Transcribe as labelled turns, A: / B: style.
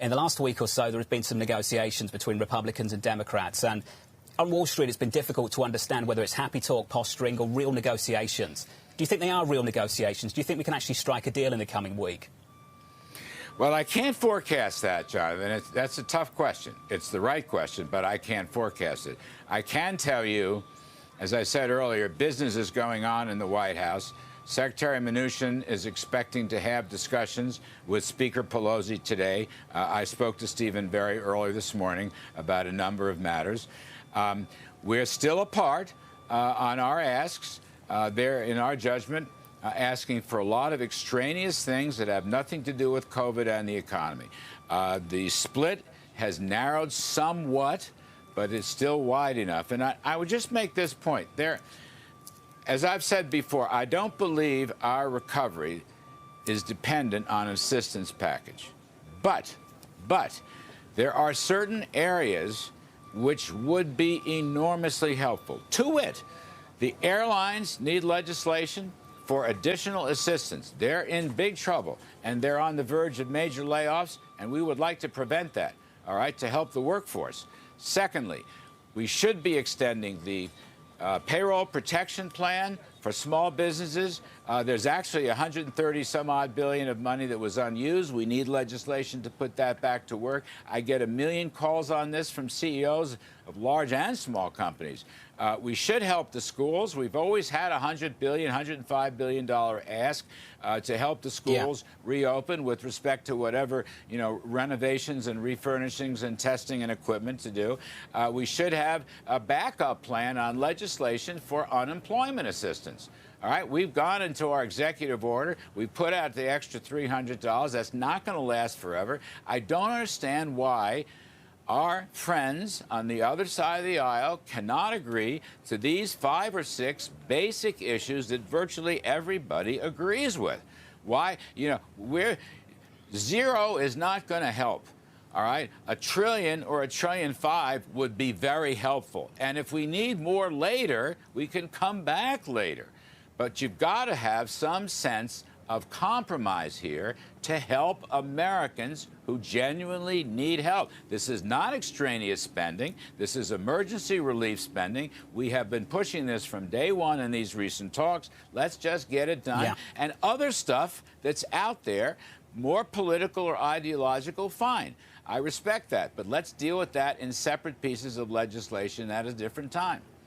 A: In the last week or so, there has been some negotiations between Republicans and Democrats. And on Wall Street, it's been difficult to understand whether it's happy talk, posturing, or real negotiations. Do you think they are real negotiations? Do you think we can actually strike a deal in the coming week?
B: Well, I can't forecast that, Jonathan. That's a tough question. It's the right question, but I can't forecast it. I can tell you, as I said earlier, business is going on in the White House. Secretary Mnuchin is expecting to have discussions with Speaker Pelosi today. I spoke to Stephen very early this morning about a number of matters. We're still apart on our asks. They're, in our judgment, asking for a lot of extraneous things that have nothing to do with COVID and the economy. The split has narrowed somewhat, but it's still wide enough. And I would just make this point. As I've said before, I don't believe our recovery is dependent on an assistance package. But there are certain areas which would be enormously helpful. To wit, the airlines need legislation for additional assistance. They're in big trouble, and they're on the verge of major layoffs, and we would like to prevent that, all right, to help the workforce. Secondly, we should be extending the payroll protection plan for small businesses. There's actually 130 some odd billion of money that was unused. We need legislation to put that back to work. I get 1 million calls on this from CEOs of large and small companies. We should help the schools. We've always had $100 billion, $105 billion ask to help the schools reopen with respect to whatever, renovations and refurnishings and testing and equipment to do. We should have a backup plan on legislation for unemployment assistance. All right, we've gone into our executive order. We put out the extra $300. That's not going to last forever. I don't understand why our friends on the other side of the aisle cannot agree to these 5 or 6 basic issues that virtually everybody agrees with. Why? Zero is not going to help. All right, $1 trillion or $1.5 trillion would be very helpful. And if we need more later, we can come back later. But you've got to have some sense of compromise here to help Americans who genuinely need help. This is not extraneous spending. This is emergency relief spending. We have been pushing this from day one in these recent talks. Let's just get it done. Yeah. And other stuff that's out there, more political or ideological, fine. I respect that. But let's deal with that in separate pieces of legislation at a different time.